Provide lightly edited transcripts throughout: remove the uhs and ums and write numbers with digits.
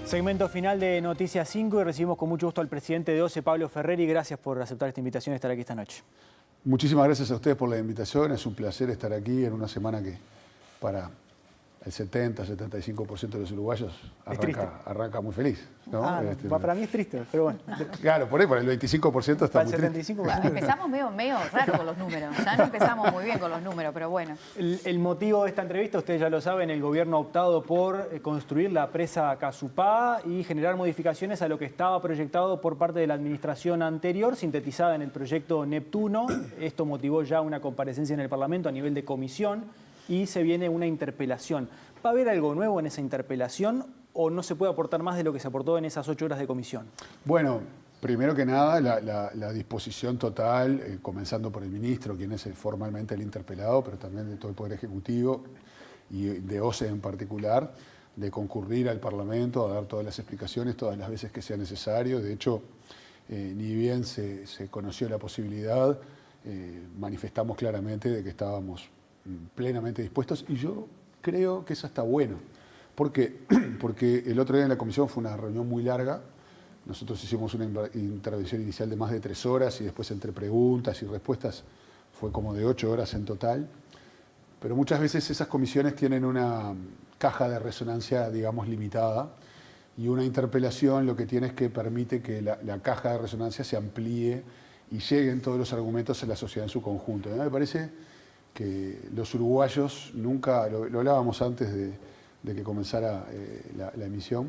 Segmento final de Noticias 5 y recibimos con mucho gusto al presidente de OCE, Pablo Ferreri. Gracias por aceptar esta invitación y estar aquí esta noche. Muchísimas gracias a ustedes por la invitación. Es un placer estar aquí en una semana que para el 70-75% de los uruguayos arranca muy feliz, ¿no? Para mí es triste, pero bueno. Claro, por ahí, para el 25% está muy triste. 75%. Empezamos medio raro con los números. Ya no empezamos muy bien con los números, pero bueno. El motivo de esta entrevista, ustedes ya lo saben, el gobierno ha optado por construir la presa Casupá y generar modificaciones a lo que estaba proyectado por parte de la administración anterior, sintetizada en el proyecto Neptuno. Esto motivó ya una comparecencia en el Parlamento a nivel de comisión y se viene una interpelación. ¿Va a haber algo nuevo en esa interpelación o no se puede aportar más de lo que se aportó en esas 8 horas de comisión? Bueno, primero que nada, la disposición total, comenzando por el ministro, quien es formalmente el interpelado, pero también de todo el Poder Ejecutivo y de OCE en particular, de concurrir al Parlamento a dar todas las explicaciones, todas las veces que sea necesario. De hecho, ni bien se conoció la posibilidad, manifestamos claramente de que estábamos plenamente dispuestos, y yo creo que eso está bueno. ¿Por qué? Porque el otro día en la comisión fue una reunión muy larga. Nosotros hicimos una intervención inicial de más de 3 horas y después entre preguntas y respuestas fue como de 8 horas en total. Pero muchas veces esas comisiones tienen una caja de resonancia, digamos, limitada, y una interpelación lo que tiene es que permite que la caja de resonancia se amplíe y lleguen todos los argumentos a la sociedad en su conjunto. Me parece que los uruguayos nunca, lo hablábamos antes de que comenzara la emisión,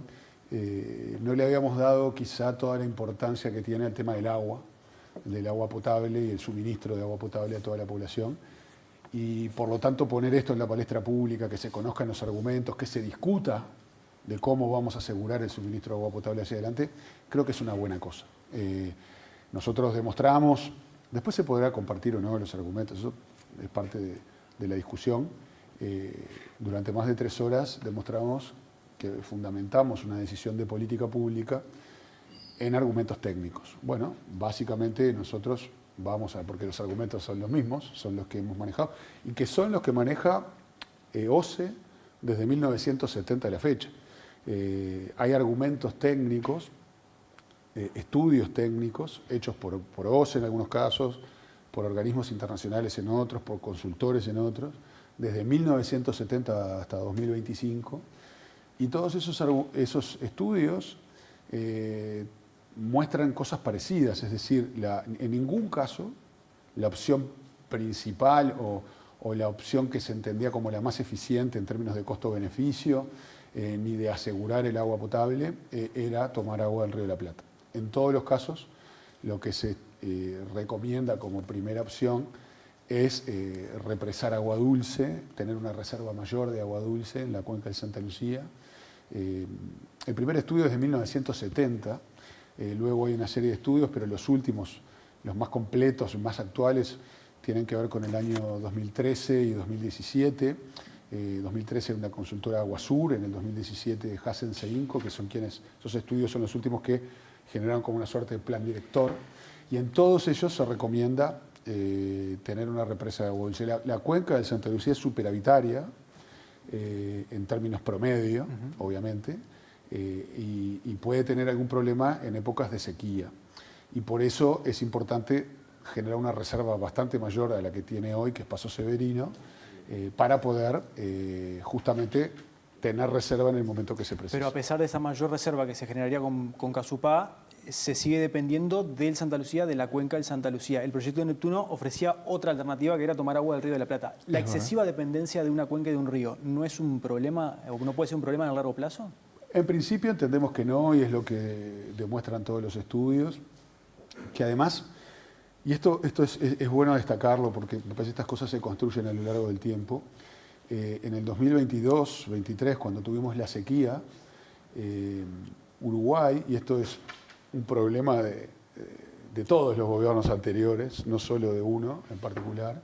no le habíamos dado quizá toda la importancia que tiene el tema del agua potable y el suministro de agua potable a toda la población. Y por lo tanto poner esto en la palestra pública, que se conozcan los argumentos, que se discuta de cómo vamos a asegurar el suministro de agua potable hacia adelante, creo que es una buena cosa. Nosotros demostramos, después se podrá compartir o no los argumentos, eso es parte de la discusión. Durante más de 3 horas demostramos que fundamentamos una decisión de política pública en argumentos técnicos. Bueno, básicamente nosotros vamos a, porque los argumentos son los mismos, son los que hemos manejado, y que son los que maneja OCE desde 1970 a la fecha. Hay argumentos técnicos, estudios técnicos hechos por OCE en algunos casos, por organismos internacionales en otros, por consultores en otros, desde 1970 hasta 2025, y todos esos estudios muestran cosas parecidas, es decir, en ningún caso la opción principal o la opción que se entendía como la más eficiente en términos de costo-beneficio, ni de asegurar el agua potable, era tomar agua del Río de la Plata. En todos los casos, lo que se recomienda como primera opción es represar agua dulce, tener una reserva mayor de agua dulce en la cuenca de Santa Lucía. El primer estudio es de 1970, luego hay una serie de estudios, pero los últimos, los más completos, más actuales, tienen que ver con el año 2013 y 2017. 2013 una consultora Aguasur, en el 2017 Hassen Seinco, que son quienes, esos estudios son los últimos que generaron como una suerte de plan director, y en todos ellos se recomienda tener una represa de agua dulce. La cuenca de Santa Lucía es superavitaria, en términos promedio, obviamente, y puede tener algún problema en épocas de sequía. Y por eso es importante generar una reserva bastante mayor a la que tiene hoy, que es Paso Severino, para poder justamente tener reserva en el momento que se precise. Pero a pesar de esa mayor reserva que se generaría con Casupá, se sigue dependiendo del Santa Lucía, de la cuenca del Santa Lucía. El proyecto de Neptuno ofrecía otra alternativa, que era tomar agua del Río de la Plata. ¿La excesiva dependencia de una cuenca y de un río no es un problema, o no puede ser un problema en el largo plazo? En principio entendemos que no, y es lo que demuestran todos los estudios, que además, y esto es bueno destacarlo porque me parece que estas cosas se construyen a lo largo del tiempo. En el 2022-23, cuando tuvimos la sequía, Uruguay, y esto es un problema de todos los gobiernos anteriores, no solo de uno en particular,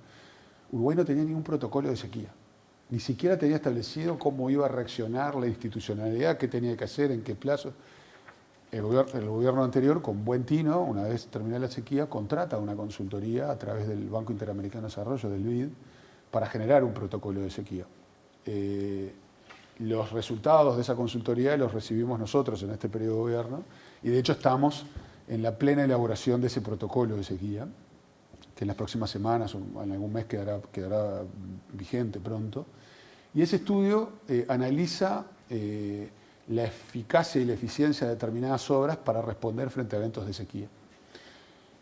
Uruguay no tenía ningún protocolo de sequía. Ni siquiera tenía establecido cómo iba a reaccionar la institucionalidad, qué tenía que hacer, en qué plazo. El gobierno anterior, con buen tino, una vez terminada la sequía, contrata una consultoría a través del Banco Interamericano de Desarrollo, del BID, para generar un protocolo de sequía. Los resultados de esa consultoría los recibimos nosotros en este periodo de gobierno y de hecho estamos en la plena elaboración de ese protocolo de sequía, que en las próximas semanas o en algún mes quedará vigente pronto. Y ese estudio analiza la eficacia y la eficiencia de determinadas obras para responder frente a eventos de sequía.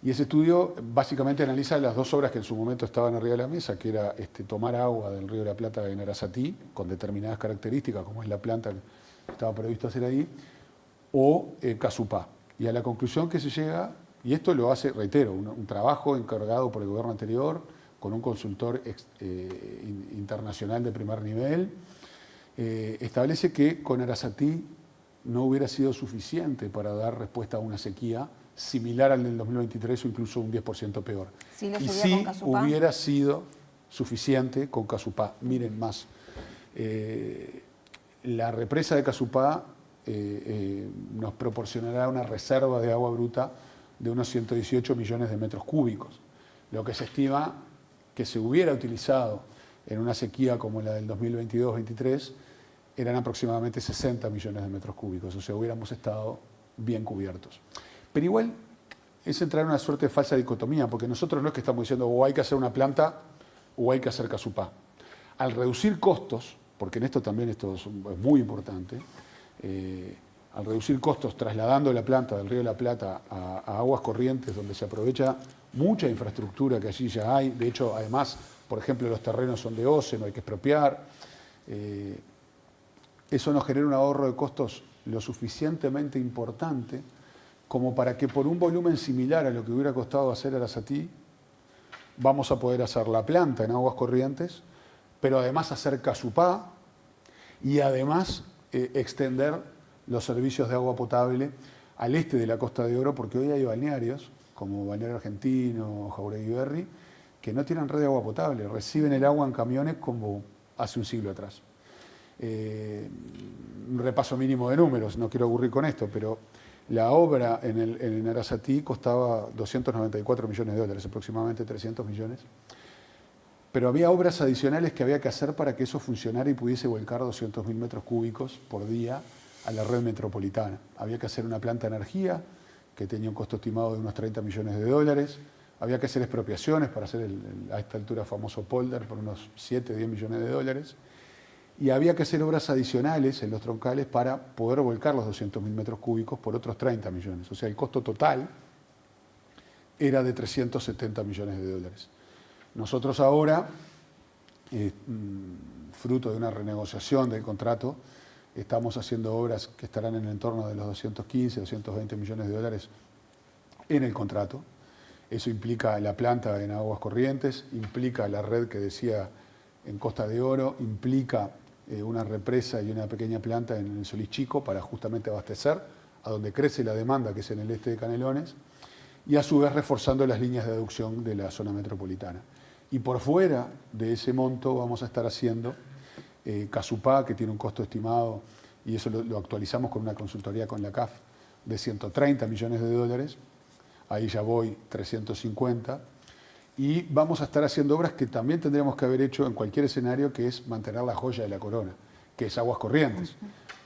Y ese estudio básicamente analiza las dos obras que en su momento estaban arriba de la mesa, que era tomar agua del río de la Plata en Arasatí, con determinadas características, como es la planta que estaba previsto hacer ahí, o Casupá. Y a la conclusión que se llega, y esto lo hace, reitero, un trabajo encargado por el gobierno anterior, con un consultor internacional de primer nivel, establece que con Arasatí no hubiera sido suficiente para dar respuesta a una sequía similar al del 2023 o incluso un 10% peor. Sí, y sí hubiera sido suficiente con Casupá. Miren más, la represa de Casupá nos proporcionará una reserva de agua bruta de unos 118 millones de metros cúbicos, lo que se estima que se hubiera utilizado en una sequía como la del 2022-23 eran aproximadamente 60 millones de metros cúbicos, o sea, hubiéramos estado bien cubiertos. Pero igual es entrar en una suerte de falsa dicotomía, porque nosotros no es que estamos diciendo o hay que hacer una planta o hay que hacer Casupá. Al reducir costos, porque en esto también esto es muy importante, al reducir costos trasladando la planta del Río de la Plata a aguas corrientes, donde se aprovecha mucha infraestructura que allí ya hay, de hecho, además, por ejemplo, los terrenos son de OCE, no hay que expropiar, eso nos genera un ahorro de costos lo suficientemente importante como para que por un volumen similar a lo que hubiera costado hacer Arasatí, vamos a poder hacer la planta en aguas corrientes, pero además hacer Casupá y además extender los servicios de agua potable al este de la Costa de Oro, porque hoy hay balnearios, como Balneario Argentino, Jauregui Berry, que no tienen red de agua potable, reciben el agua en camiones como hace un siglo atrás. Un repaso mínimo de números, no quiero aburrir con esto, pero la obra en Arasatí costaba 294 millones de dólares, aproximadamente 300 millones. Pero había obras adicionales que había que hacer para que eso funcionara y pudiese volcar 200.000 metros cúbicos por día a la red metropolitana. Había que hacer una planta de energía que tenía un costo estimado de unos 30 millones de dólares. Había que hacer expropiaciones para hacer a esta altura famoso polder por unos 7, 10 millones de dólares. Y había que hacer obras adicionales en los troncales para poder volcar los 200.000 metros cúbicos por otros 30 millones. O sea, el costo total era de 370 millones de dólares. Nosotros ahora, fruto de una renegociación del contrato, estamos haciendo obras que estarán en el entorno de los 215, 220 millones de dólares en el contrato. Eso implica la planta en aguas corrientes, implica la red que decía en Costa de Oro, implica una represa y una pequeña planta en el Solís Chico para justamente abastecer a donde crece la demanda, que es en el este de Canelones, y a su vez reforzando las líneas de aducción de la zona metropolitana. Y por fuera de ese monto vamos a estar haciendo Casupá, que tiene un costo estimado, y eso lo actualizamos con una consultoría con la CAF, de 130 millones de dólares, ahí ya voy 350, y vamos a estar haciendo obras que también tendríamos que haber hecho en cualquier escenario, que es mantener la joya de la corona, que es Aguas Corrientes.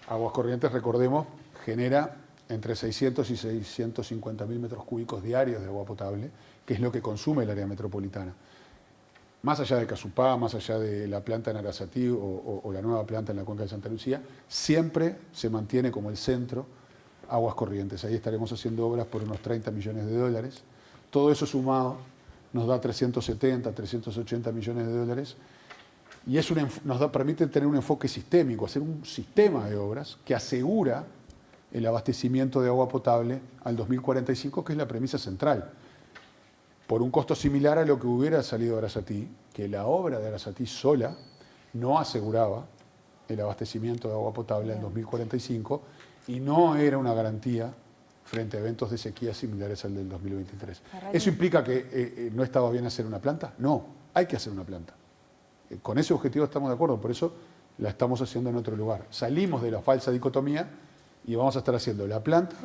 Aguas Corrientes, recordemos, genera entre 600 y 650 mil metros cúbicos diarios de agua potable, que es lo que consume el área metropolitana. Más allá de Casupá, más allá de la planta en Arasatí o la nueva planta en la cuenca de Santa Lucía, siempre se mantiene como el centro Aguas Corrientes. Ahí estaremos haciendo obras por unos 30 millones de dólares. Todo eso sumado nos da 370, 380 millones de dólares y permite tener un enfoque sistémico, hacer un sistema de obras que asegura el abastecimiento de agua potable al 2045, que es la premisa central, por un costo similar a lo que hubiera salido de Arasatí, que la obra de Arasatí sola no aseguraba el abastecimiento de agua potable al 2045 y no era una garantía frente a eventos de sequía similares al del 2023. ¿Eso implica que no estaba bien hacer una planta? No, hay que hacer una planta. Con ese objetivo estamos de acuerdo, por eso la estamos haciendo en otro lugar. Salimos de la falsa dicotomía y vamos a estar haciendo la planta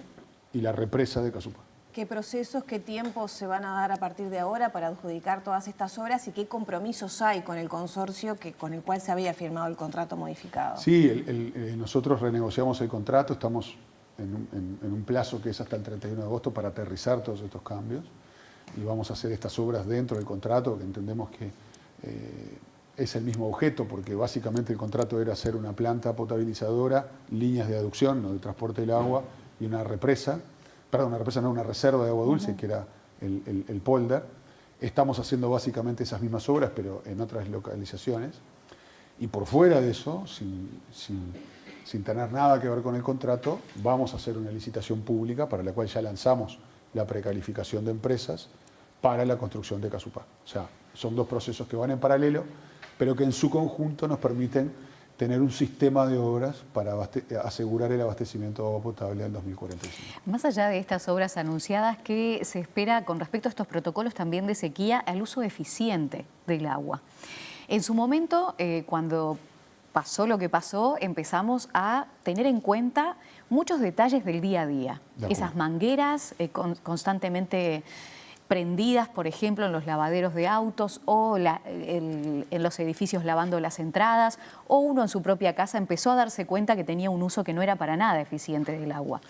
y la represa de Casupá. ¿Qué procesos, qué tiempos se van a dar a partir de ahora para adjudicar todas estas obras y qué compromisos hay con el consorcio con el cual se había firmado el contrato modificado? Sí, nosotros renegociamos el contrato, estamos en un plazo que es hasta el 31 de agosto para aterrizar todos estos cambios y vamos a hacer estas obras dentro del contrato, que entendemos que es el mismo objeto, porque básicamente el contrato era hacer una planta potabilizadora, líneas de aducción, no de transporte del agua, y una represa, perdón, una represa no, una reserva de agua dulce, que era el polder. Estamos haciendo básicamente esas mismas obras, pero en otras localizaciones. Y por fuera de eso, sin tener nada que ver con el contrato, vamos a hacer una licitación pública para la cual ya lanzamos la precalificación de empresas para la construcción de Casupá. O sea, son dos procesos que van en paralelo, pero que en su conjunto nos permiten tener un sistema de obras para asegurar el abastecimiento de agua potable al 2045. Más allá de estas obras anunciadas, ¿qué se espera con respecto a estos protocolos también de sequía al uso eficiente del agua? En su momento, cuando pasó lo que pasó, empezamos a tener en cuenta muchos detalles del día a día. Esas mangueras constantemente prendidas, por ejemplo, en los lavaderos de autos o en los edificios lavando las entradas, o uno en su propia casa empezó a darse cuenta que tenía un uso que no era para nada eficiente del agua.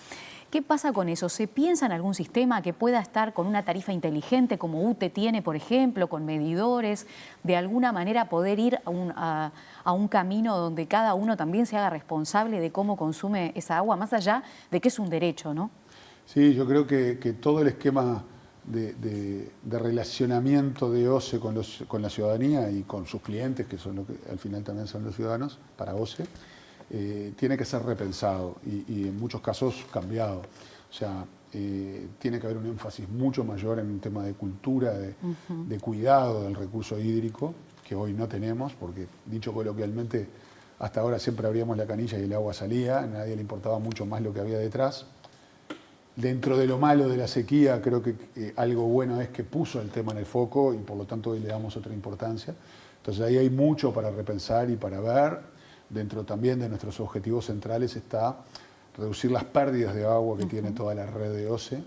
¿Qué pasa con eso? ¿Se piensa en algún sistema que pueda estar con una tarifa inteligente como UTE tiene, por ejemplo, con medidores, de alguna manera poder ir a un camino donde cada uno también se haga responsable de cómo consume esa agua, más allá de que es un derecho, ¿no? Sí, yo creo que todo el esquema de relacionamiento de OCE con la ciudadanía y con sus clientes, que son lo que al final también son los ciudadanos, para OCE, tiene que ser repensado y en muchos casos cambiado. O sea, tiene que haber un énfasis mucho mayor en un tema de cultura, de cuidado del recurso hídrico, que hoy no tenemos, porque dicho coloquialmente, hasta ahora siempre abríamos la canilla y el agua salía, a nadie le importaba mucho más lo que había detrás. Dentro de lo malo de la sequía, creo que algo bueno es que puso el tema en el foco y por lo tanto hoy le damos otra importancia. Entonces ahí hay mucho para repensar y para ver. Dentro también de nuestros objetivos centrales está reducir las pérdidas de agua que tiene toda la red de OCE.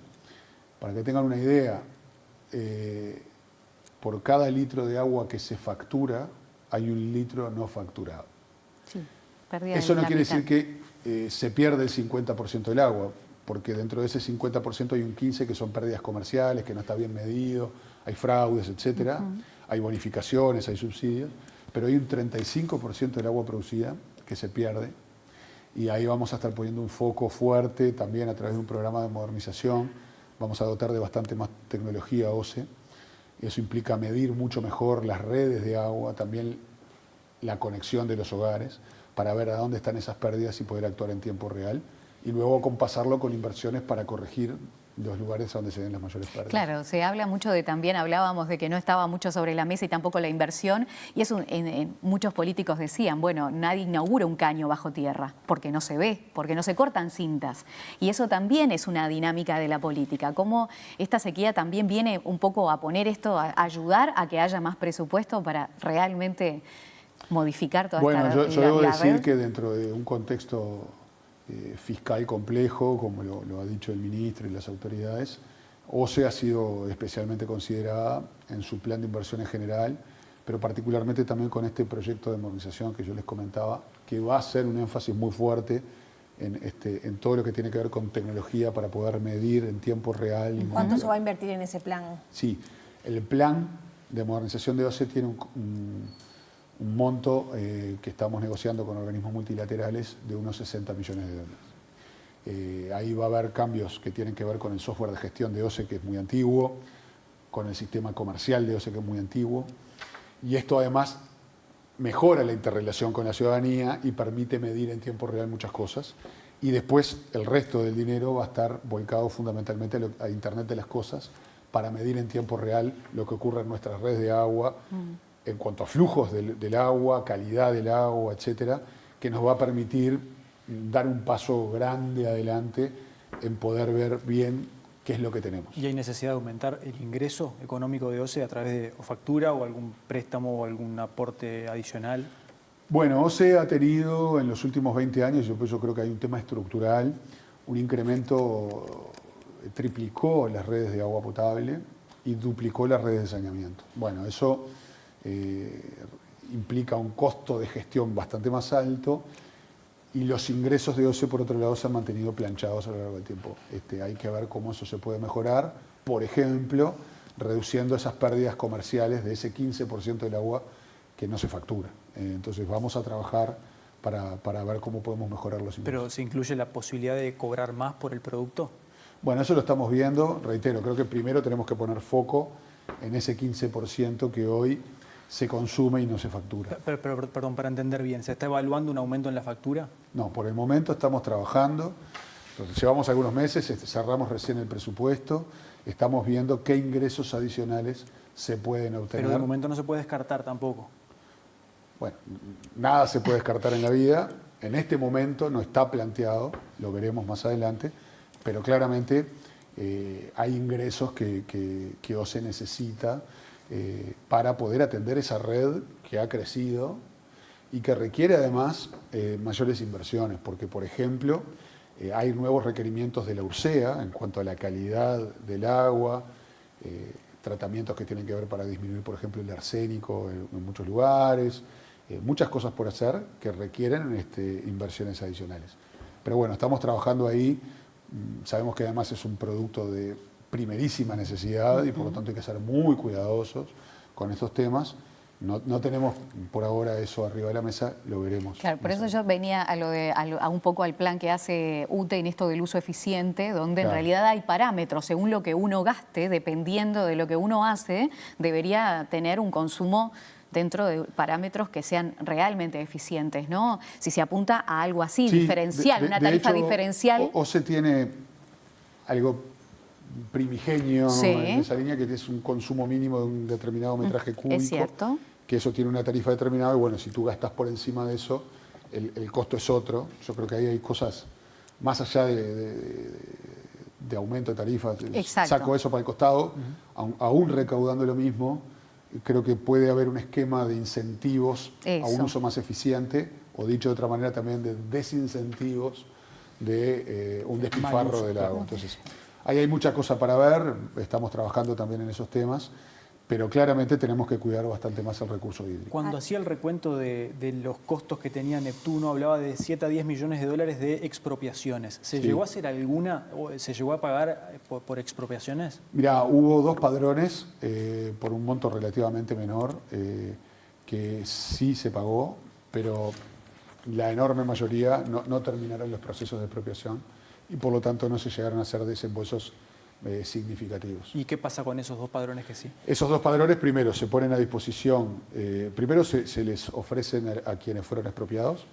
Para que tengan una idea, por cada litro de agua que se factura, hay un litro no facturado. Sí, eso no quiere decir que se pierde el 50% del agua, porque dentro de ese 50% hay un 15% que son pérdidas comerciales, que no está bien medido, hay fraudes, etcétera, hay bonificaciones, hay subsidios, pero hay un 35% del agua producida que se pierde y ahí vamos a estar poniendo un foco fuerte también a través de un programa de modernización. Vamos a dotar de bastante más tecnología OCE. Eso implica medir mucho mejor las redes de agua, también la conexión de los hogares, para ver a dónde están esas pérdidas y poder actuar en tiempo real. Y luego compasarlo con inversiones para corregir los lugares donde se den las mayores pérdidas. Claro, se habla mucho también hablábamos de que no estaba mucho sobre la mesa y tampoco la inversión, y muchos políticos decían, bueno, nadie inaugura un caño bajo tierra, porque no se ve, porque no se cortan cintas, y eso también es una dinámica de la política, cómo esta sequía también viene un poco a poner esto, a ayudar a que haya más presupuesto para realmente modificar toda esta Bueno, yo debo decir red. que dentro de un contexto fiscal complejo, como lo ha dicho el ministro y las autoridades, OCE ha sido especialmente considerada en su plan de inversión en general, pero particularmente también con este proyecto de modernización que yo les comentaba, que va a hacer un énfasis muy fuerte en todo lo que tiene que ver con tecnología para poder medir en tiempo real. ¿Cuánto se va a invertir en ese plan? Sí, el plan de modernización de OCE tiene un monto que estamos negociando con organismos multilaterales de unos 60 millones de dólares. Ahí va a haber cambios que tienen que ver con el software de gestión de OCE, que es muy antiguo, con el sistema comercial de OCE, que es muy antiguo, y esto además mejora la interrelación con la ciudadanía y permite medir en tiempo real muchas cosas, y después el resto del dinero va a estar volcado fundamentalmente a Internet de las Cosas para medir en tiempo real lo que ocurre en nuestras redes de agua, en cuanto a flujos del agua, calidad del agua, etcétera, que nos va a permitir dar un paso grande adelante en poder ver bien qué es lo que tenemos. ¿Y hay necesidad de aumentar el ingreso económico de OCE a través de factura o algún préstamo o algún aporte adicional? Bueno, OCE ha tenido en los últimos 20 años, yo creo que hay un tema estructural, un incremento triplicó las redes de agua potable y duplicó las redes de saneamiento. Bueno, eso implica un costo de gestión bastante más alto y los ingresos de OCE, por otro lado, se han mantenido planchados a lo largo del tiempo. Hay que ver cómo eso se puede mejorar, por ejemplo, reduciendo esas pérdidas comerciales de ese 15% del agua que no se factura. Entonces vamos a trabajar para ver cómo podemos mejorar los ingresos. ¿Pero se incluye la posibilidad de cobrar más por el producto? Bueno, eso lo estamos viendo. Reitero, creo que primero tenemos que poner foco en ese 15% que hoy se consume y no se factura. Pero, perdón, para entender bien, ¿se está evaluando un aumento en la factura? No, por el momento estamos trabajando. Entonces, llevamos algunos meses, cerramos recién el presupuesto, estamos viendo qué ingresos adicionales se pueden obtener. Pero de momento no se puede descartar tampoco. Bueno, nada se puede descartar en la vida. En este momento no está planteado, lo veremos más adelante, pero claramente hay ingresos que OCE necesita para poder atender esa red que ha crecido y que requiere además mayores inversiones, porque por ejemplo hay nuevos requerimientos de la URSEA en cuanto a la calidad del agua, tratamientos que tienen que ver para disminuir por ejemplo el arsénico en muchos lugares, muchas cosas por hacer que requieren inversiones adicionales. Pero bueno, estamos trabajando ahí, sabemos que además es un producto de primerísima necesidad y por lo tanto hay que ser muy cuidadosos con estos temas. No tenemos por ahora eso arriba de la mesa, lo veremos. Claro, por eso yo venía a un poco al plan que hace UTE en esto del uso eficiente, donde en realidad hay parámetros, según lo que uno gaste, dependiendo de lo que uno hace, debería tener un consumo dentro de parámetros que sean realmente eficientes, ¿no? Si se apunta a algo así, Sí, diferencial, una tarifa de hecho, diferencial. OCE tiene algo primigenio Sí. en esa línea, que es un consumo mínimo de un determinado metraje cúbico. Es cierto. Que eso tiene una tarifa determinada y bueno, si tú gastas por encima de eso, el costo es otro. Yo creo que ahí hay cosas más allá de aumento de tarifas. Exacto. Saco eso para el costado, aún recaudando lo mismo, creo que puede haber un esquema de incentivos a un uso más eficiente, o dicho de otra manera también de desincentivos de un despilfarro del agua. Entonces, ahí hay mucha cosa para ver, estamos trabajando también en esos temas, pero claramente tenemos que cuidar bastante más el recurso hídrico. Cuando hacía el recuento de los costos que tenía Neptuno, hablaba de 7 a 10 millones de dólares de expropiaciones. ¿Se llegó a hacer alguna, o se llegó a pagar por expropiaciones? Mira, hubo 2 padrones por un monto relativamente menor que sí se pagó, pero la enorme mayoría no terminaron los procesos de expropiación y por lo tanto no se llegaron a hacer desembolsos significativos. ¿Y qué pasa con esos 2 padrones que sí? Esos 2 padrones primero se ponen a disposición, primero se les ofrecen a quienes fueron expropiados,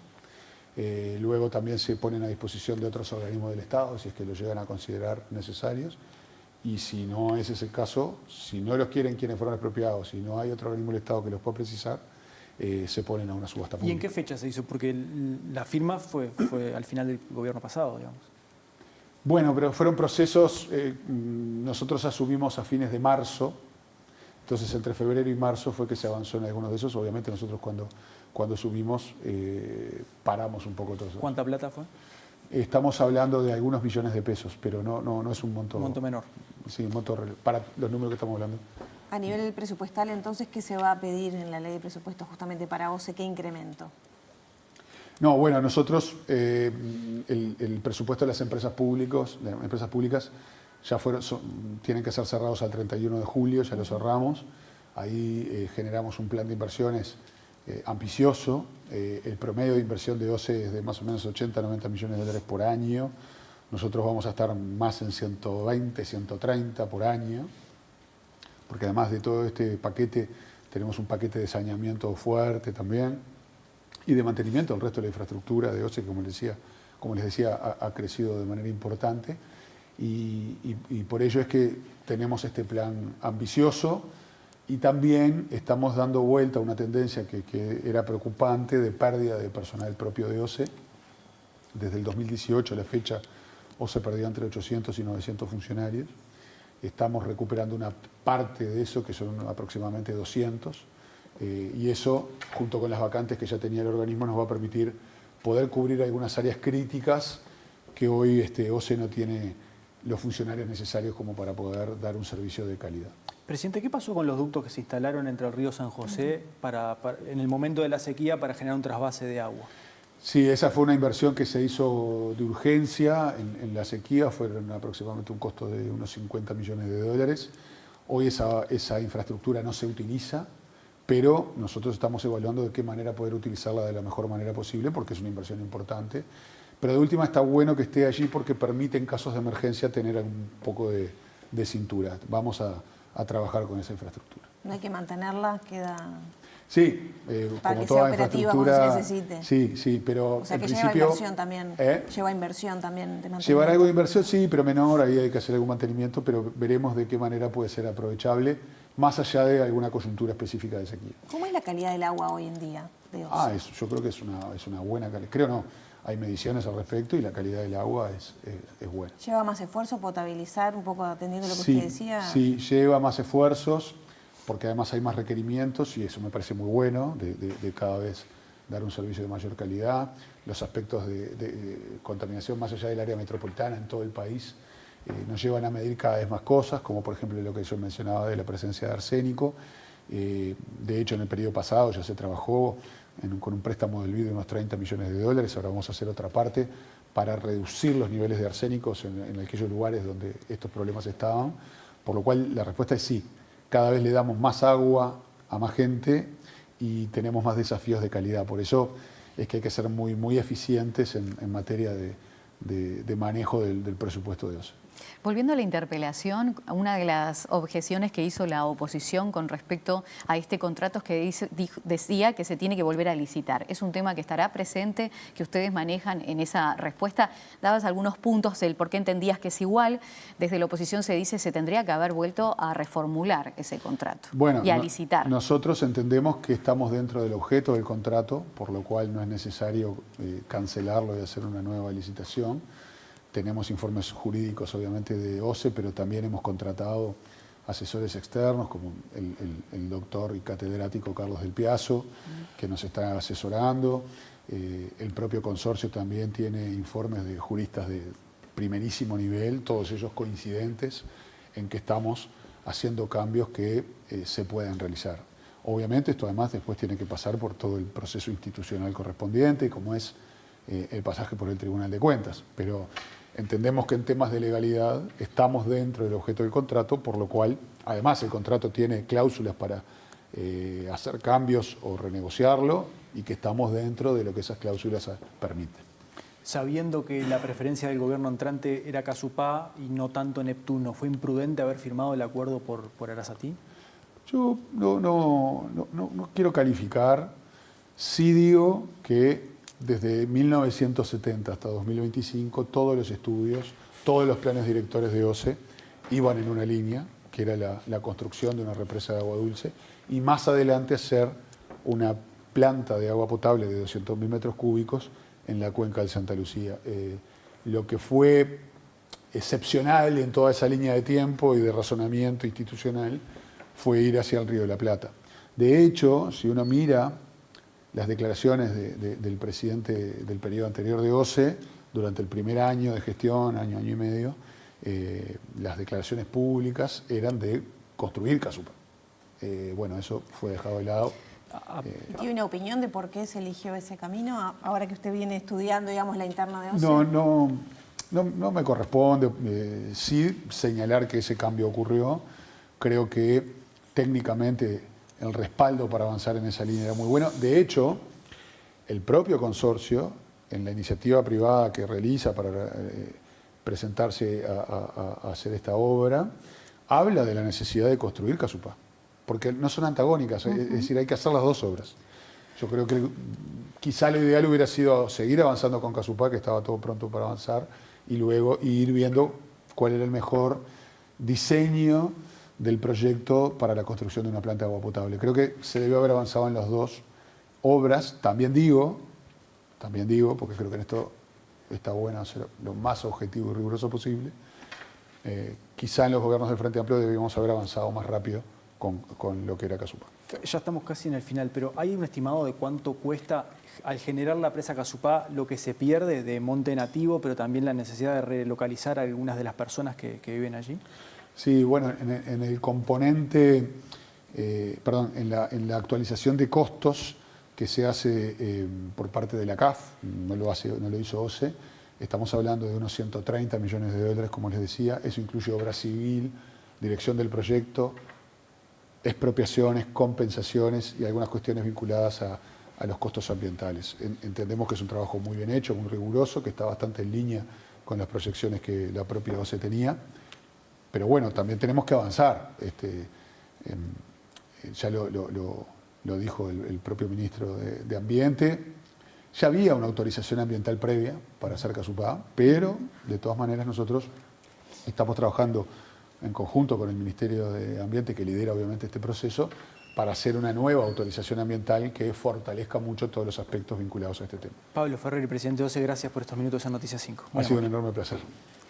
luego también se ponen a disposición de otros organismos del Estado si es que los llegan a considerar necesarios, y si no ese es el caso, si no los quieren quienes fueron expropiados, si no hay otro organismo del Estado que los pueda precisar, se ponen a una subasta pública. ¿Y en qué fecha se hizo? Porque la firma fue al final del gobierno pasado, digamos. Bueno, pero fueron procesos, nosotros asumimos a fines de marzo, entonces entre febrero y marzo fue que se avanzó en algunos de esos. Obviamente nosotros cuando subimos paramos un poco todo eso. ¿Cuánta plata fue? Estamos hablando de algunos millones de pesos, pero no es un monto... Un monto menor. Sí, un monto para los números que estamos hablando. A nivel presupuestal, entonces, ¿qué se va a pedir en la ley de presupuestos justamente para OCE? ¿Qué incremento? No, bueno, nosotros el presupuesto de las empresas públicas ya tienen que ser cerrados al 31 de julio, ya lo cerramos. Ahí generamos un plan de inversiones ambicioso. El promedio de inversión de OCE es de más o menos 80 a 90 millones de dólares por año. Nosotros vamos a estar más en 120, 130 por año, porque además de todo este paquete tenemos un paquete de saneamiento fuerte también y de mantenimiento del resto de la infraestructura de OCE, que como les decía, ha crecido de manera importante y por ello es que tenemos este plan ambicioso y también estamos dando vuelta a una tendencia que era preocupante de pérdida de personal propio de OCE. Desde el 2018 a la fecha OCE perdió entre 800 y 900 funcionarios. Estamos recuperando una parte de eso, que son aproximadamente 200. Y eso, junto con las vacantes que ya tenía el organismo, nos va a permitir poder cubrir algunas áreas críticas que hoy OCE no tiene los funcionarios necesarios como para poder dar un servicio de calidad. Presidente, ¿qué pasó con los ductos que se instalaron entre el río San José en el momento de la sequía para generar un trasvase de agua? Sí, esa fue una inversión que se hizo de urgencia en la sequía, fueron aproximadamente un costo de unos 50 millones de dólares. Hoy esa infraestructura no se utiliza, pero nosotros estamos evaluando de qué manera poder utilizarla de la mejor manera posible, porque es una inversión importante. Pero de última está bueno que esté allí porque permite en casos de emergencia tener un poco de cintura. Vamos a trabajar con esa infraestructura. No hay que mantenerla, queda... Sí, para como que toda sea operativa cuando infraestructura. se necesite. Sí, sí, pero O sea en que principio, lleva inversión también. Lleva inversión también de mantenimiento. Llevar algo de inversión, sí, pero menor, ahí hay que hacer algún mantenimiento, pero veremos de qué manera puede ser aprovechable, más allá de alguna coyuntura específica de sequía. ¿Cómo es la calidad del agua hoy en día de OCE? Yo creo que es una buena calidad. Creo no, hay mediciones al respecto y la calidad del agua es buena. ¿Lleva más esfuerzo potabilizar, un poco atendiendo lo que Sí, usted decía? sí, lleva más esfuerzos, porque además hay más requerimientos y eso me parece muy bueno, de cada vez dar un servicio de mayor calidad. Los aspectos de contaminación más allá del área metropolitana en todo el país nos llevan a medir cada vez más cosas, como por ejemplo lo que yo mencionaba de la presencia de arsénico. De hecho, en el periodo pasado ya se trabajó con un préstamo del BID de unos 30 millones de dólares, ahora vamos a hacer otra parte para reducir los niveles de arsénicos en aquellos lugares donde estos problemas estaban, por lo cual la respuesta es sí. Cada vez le damos más agua a más gente y tenemos más desafíos de calidad. Por eso es que hay que ser muy, muy eficientes en materia de manejo del presupuesto de OCE. Volviendo a la interpelación, una de las objeciones que hizo la oposición con respecto a este contrato es que decía que se tiene que volver a licitar. ¿Es un tema que estará presente, que ustedes manejan en esa respuesta? Dabas algunos puntos del por qué entendías que es igual. Desde la oposición se dice que se tendría que haber vuelto a reformular ese contrato y a licitar. Nosotros entendemos que estamos dentro del objeto del contrato, por lo cual no es necesario cancelarlo y hacer una nueva licitación. Tenemos informes jurídicos, obviamente, de OCE, pero también hemos contratado asesores externos, como el doctor y catedrático Carlos del Piazzo, que nos está asesorando. El propio consorcio también tiene informes de juristas de primerísimo nivel, todos ellos coincidentes en que estamos haciendo cambios que se puedan realizar. Obviamente, esto además después tiene que pasar por todo el proceso institucional correspondiente, como es el pasaje por el Tribunal de Cuentas, pero entendemos que en temas de legalidad estamos dentro del objeto del contrato, por lo cual, además, el contrato tiene cláusulas para hacer cambios o renegociarlo y que estamos dentro de lo que esas cláusulas permiten. Sabiendo que la preferencia del gobierno entrante era Casupá y no tanto Neptuno, ¿fue imprudente haber firmado el acuerdo por Arasatí? Yo no quiero calificar, sí digo que desde 1970 hasta 2025, todos los estudios, todos los planes directores de OCE iban en una línea, que era la construcción de una represa de agua dulce, y más adelante hacer una planta de agua potable de 200.000 metros cúbicos en la cuenca del Santa Lucía. Lo que fue excepcional en toda esa línea de tiempo y de razonamiento institucional fue ir hacia el Río de la Plata. De hecho, si uno mira las declaraciones del presidente del periodo anterior de OCE, durante el primer año de gestión, año y medio, las declaraciones públicas eran de construir Casupá. Bueno, eso fue dejado de lado. ¿Tiene una opinión de por qué se eligió ese camino, ahora que usted viene estudiando, digamos, la interna de OCE? No me corresponde. Sí señalar que ese cambio ocurrió. Creo que técnicamente el respaldo para avanzar en esa línea era muy bueno. De hecho, el propio consorcio, en la iniciativa privada que realiza para presentarse a hacer esta obra, habla de la necesidad de construir Casupá, porque no son antagónicas, es decir, hay que hacer las dos obras. Yo creo que quizá lo ideal hubiera sido seguir avanzando con Casupá, que estaba todo pronto para avanzar, y luego ir viendo cuál era el mejor diseño del proyecto para la construcción de una planta de agua potable. Creo que se debió haber avanzado en las dos obras. También digo, porque creo que en esto está bueno ser lo más objetivo y riguroso posible, quizá en los gobiernos del Frente Amplio debíamos haber avanzado más rápido con lo que era Casupá. Ya estamos casi en el final, pero ¿hay un estimado de cuánto cuesta al generar la presa Casupá lo que se pierde de monte nativo, pero también la necesidad de relocalizar a algunas de las personas que viven allí? Sí, bueno, en el componente, en la actualización de costos que se hace por parte de la CAF, no lo hizo OCE, estamos hablando de unos 130 millones de dólares, como les decía. Eso incluye obra civil, dirección del proyecto, expropiaciones, compensaciones y algunas cuestiones vinculadas a los costos ambientales. Entendemos que es un trabajo muy bien hecho, muy riguroso, que está bastante en línea con las proyecciones que la propia OCE tenía. Pero bueno, también tenemos que avanzar. Ya lo dijo el propio ministro de Ambiente. Ya había una autorización ambiental previa para hacer Casupá, pero de todas maneras nosotros estamos trabajando en conjunto con el Ministerio de Ambiente, que lidera obviamente este proceso, para hacer una nueva autorización ambiental que fortalezca mucho todos los aspectos vinculados a este tema. Pablo Ferreri, presidente de OCE, gracias por estos minutos en Noticias 5. Ha sido un enorme placer.